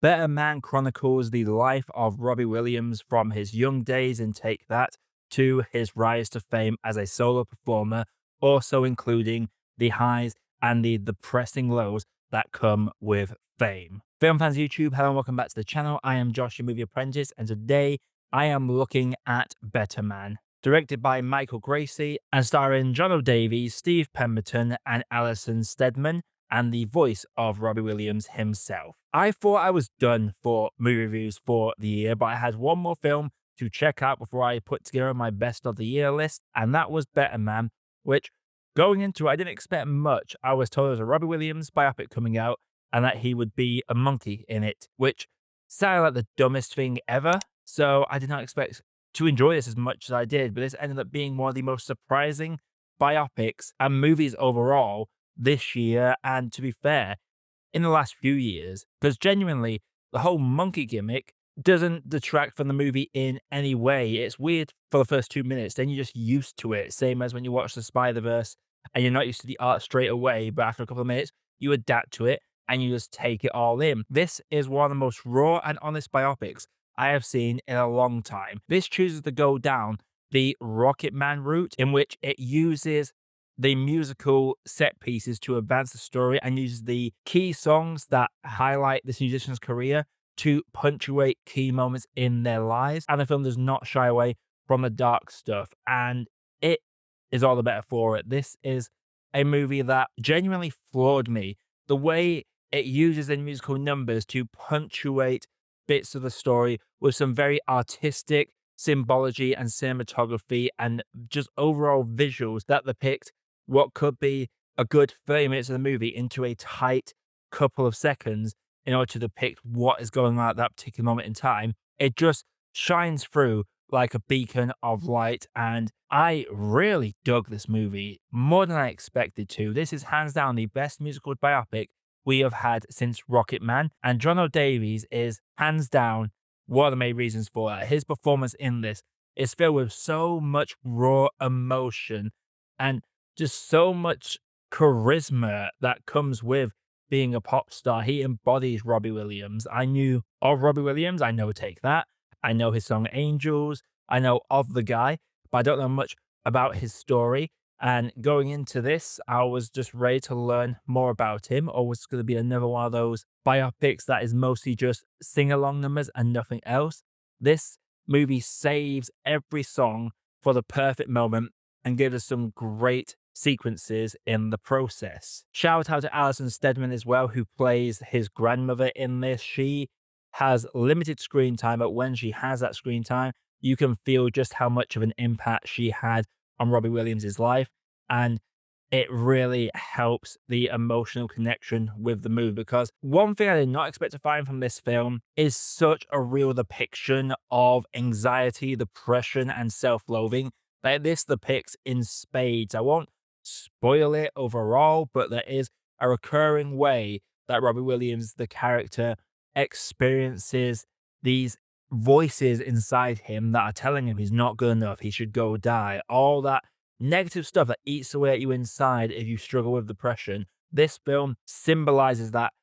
Better Man chronicles the life of Robbie Williams from his young days in Take That to his rise to fame as a solo performer, also including the highs and the depressing lows that come with fame. Film fans YouTube, hello and welcome back to the channel. I am Josh, your Movie Apprentice, and today I am looking at Better Man. Directed by Michael Gracey and starring Jonno Davies, Steve Pemberton, and Alison Steadman, and the voice of Robbie Williams himself. I thought I was done for movie reviews for the year, but I had one more film to check out before I put together my best of the year list, and that was Better Man, which going into it, I didn't expect much. I was told there was a Robbie Williams biopic coming out and that he would be a monkey in it, which sounded like the dumbest thing ever. So I did not expect to enjoy this as much as I did, but this ended up being one of the most surprising biopics and movies overall this year, and to be fair, in the last few years, because genuinely, the whole monkey gimmick doesn't detract from the movie in any way. It's weird for the first 2 minutes, then you're just used to it, same as when you watch the Spider-Verse and you're not used to the art straight away, but after a couple of minutes, you adapt to it and you just take it all in. This is one of the most raw and honest biopics I have seen in a long time. This chooses to go down the Rocketman route, in which it uses the musical set pieces to advance the story and uses the key songs that highlight this musician's career to punctuate key moments in their lives. And the film does not shy away from the dark stuff, and it is all the better for it. This is a movie that genuinely floored me. The way it uses the musical numbers to punctuate bits of the story with some very artistic symbology and cinematography and just overall visuals that depict what could be a good 30 minutes of the movie into a tight couple of seconds in order to depict what is going on at that particular moment in time. It just shines through like a beacon of light, and I really dug this movie more than I expected to. This is hands down the best musical biopic we have had since Rocketman, and Jonno Davies is hands down one of the main reasons for that. His performance in this is filled with so much raw emotion and just so much charisma that comes with being a pop star. He embodies Robbie Williams. I knew of Robbie Williams. I know Take That. I know his song Angels. I know of the guy, but I don't know much about his story. And going into this, I was just ready to learn more about him, or was it going to be another one of those biopics that is mostly just sing-along numbers and nothing else? This movie saves every song for the perfect moment and gives us some great sequences in the process. Shout out to Alison Steadman as well, who plays his grandmother in this. She has limited screen time, but when she has that screen time, you can feel just how much of an impact she had on Robbie Williams' life, and it really helps the emotional connection with the movie, because one thing I did not expect to find from this film is such a real depiction of anxiety, depression, and self-loathing that this depicts in spades. I won't spoil it overall, but there is a recurring way that Robbie Williams, the character, experiences these voices inside him that are telling him he's not good enough, he should go die, all that negative stuff that eats away at you inside if you struggle with depression. This film symbolizes that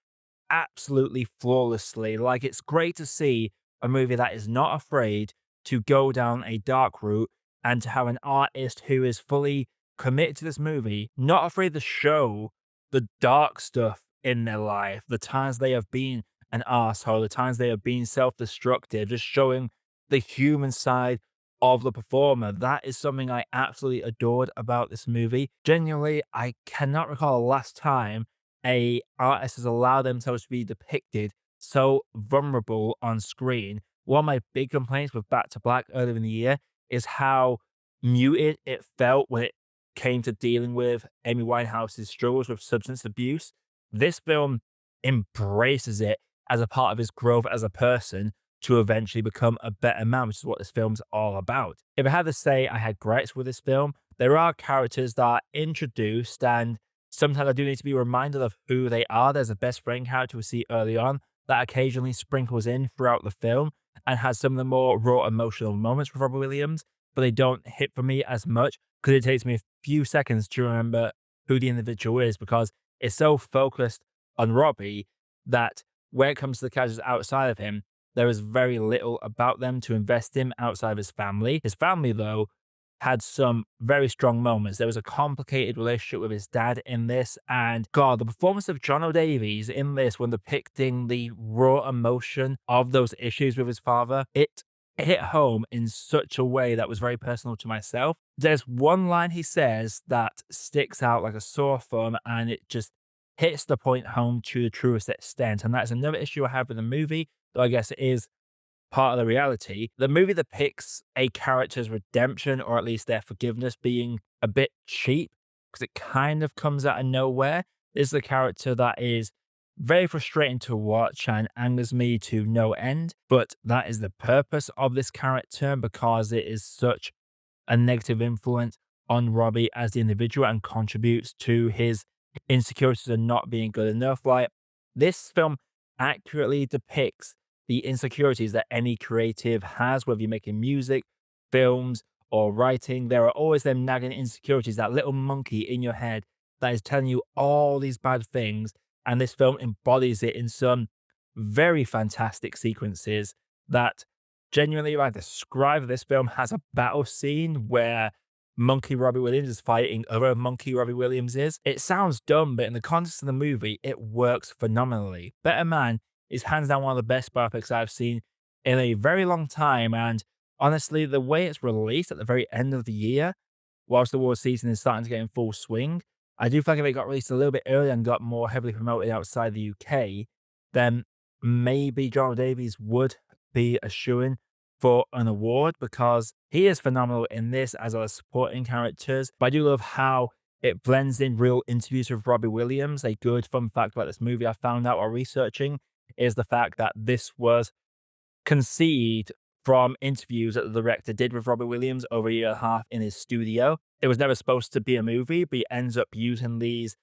absolutely flawlessly. Like, it's great to see a movie that is not afraid to go down a dark route and to have an artist who is fully committed to this movie, not afraid to show the dark stuff in their life, the times they have been an arsehole, the times they have been self-destructive, just showing the human side of the performer. That is something I absolutely adored about this movie. Genuinely, I cannot recall the last time a artist has allowed themselves to be depicted so vulnerable on screen. One of my big complaints with Back to Black earlier in the year is how muted it felt when it came to dealing with Amy Winehouse's struggles with substance abuse. This film embraces it as a part of his growth as a person to eventually become a better man, which is what this film's all about. If I had to say I had gripes with this film, there are characters that are introduced, and sometimes I do need to be reminded of who they are. There's a best friend character we see early on that occasionally sprinkles in throughout the film and has some of the more raw emotional moments with Robbie Williams, but they don't hit for me as much because it takes me a few seconds to remember who the individual is, because it's so focused on Robbie that when it comes to the characters outside of him, there is very little about them to invest in outside of his family. His family, though, had some very strong moments. There was a complicated relationship with his dad in this, and God, the performance of Jonno Davies in this when depicting the raw emotion of those issues with his father, it hit home in such a way that was very personal to myself. There's one line he says that sticks out like a sore thumb, and it just hits the point home to the truest extent. And that's another issue I have with the movie, though I guess it is part of the reality. The movie depicts a character's redemption, or at least their forgiveness, being a bit cheap because it kind of comes out of nowhere. This is a character that is very frustrating to watch and angers me to no end, but that is the purpose of this character because it is such a negative influence on Robbie as the individual and contributes to his insecurities of not being good enough. Like, this film accurately depicts the insecurities that any creative has, whether you're making music, films, or writing. There are always them nagging insecurities, that little monkey in your head that is telling you all these bad things. And this film embodies it in some very fantastic sequences that genuinely, I describe, this film has a battle scene where Monkey Robbie Williams is fighting other Monkey Robbie Williams is. It sounds dumb, but in the context of the movie, it works phenomenally. Better Man is hands down one of the best biopics I've seen in a very long time. And honestly, the way it's released at the very end of the year, whilst the award season is starting to get in full swing, I do feel like if it got released a little bit earlier and got more heavily promoted outside the UK, then maybe Jonno Davies would be a shoo-in for an award because he is phenomenal in this as well as supporting characters. But I do love how it blends in real interviews with Robbie Williams. A good fun fact about this movie I found out while researching is the fact that this was conceived from interviews that the director did with Robbie Williams over a year and a half in his studio. It was never supposed to be a movie, but he ends up using these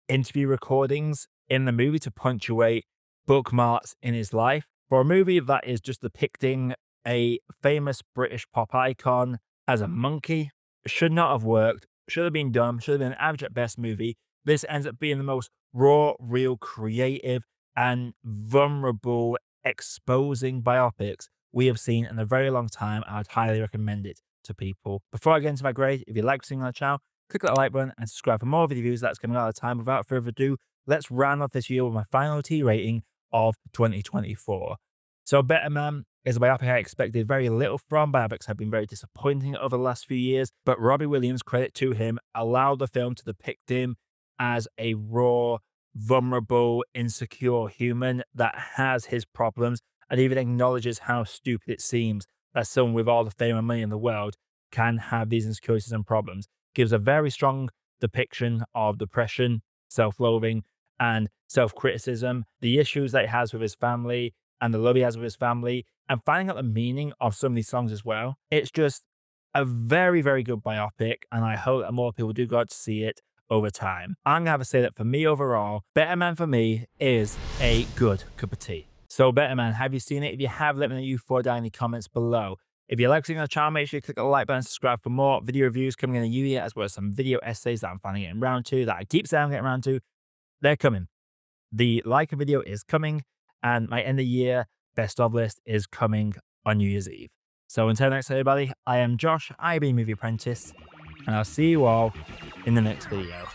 interview recordings in the movie to punctuate bookmarks in his life. For a movie that is just depicting a famous British pop icon as a monkey, should not have worked, should have been dumb, should have been an average at best movie. This ends up being the most raw, real, creative, and vulnerable, exposing biopics we have seen in a very long time. I'd highly recommend it to people. Before I get into my grade, if you like seeing on the channel, click that like button and subscribe for more video reviews that's coming out of time. Without further ado, let's round off this year with my final T rating of 2024. So Better Man is a biopic I expected very little from. Biopics have been very disappointing over the last few years, but Robbie Williams, credit to him, allowed the film to depict him as a raw, vulnerable, insecure human that has his problems and even acknowledges how stupid it seems that someone with all the fame and money in the world can have these insecurities and problems. Gives a very strong depiction of depression, self-loathing, and self-criticism, the issues that he has with his family, and the love he has with his family, and finding out the meaning of some of these songs as well. It's just a very, very good biopic, and I hope that more people do go out to see it over time. I'm gonna have to say that for me overall, Better Man for me is a good cup of tea. So Better Man, have you seen it? If you have, let me know you thought down in the comments below. If you like seeing the channel, make sure you click the like button and subscribe for more video reviews coming in the new year, as well as some video essays that I'm finally getting around to, that I keep saying I'm getting around to. They're coming. The Leica video is coming, and my end of year best of list is coming on New Year's Eve. So until next time, everybody, I am Josh, I be Movie Apprentice, and I'll see you all in the next video.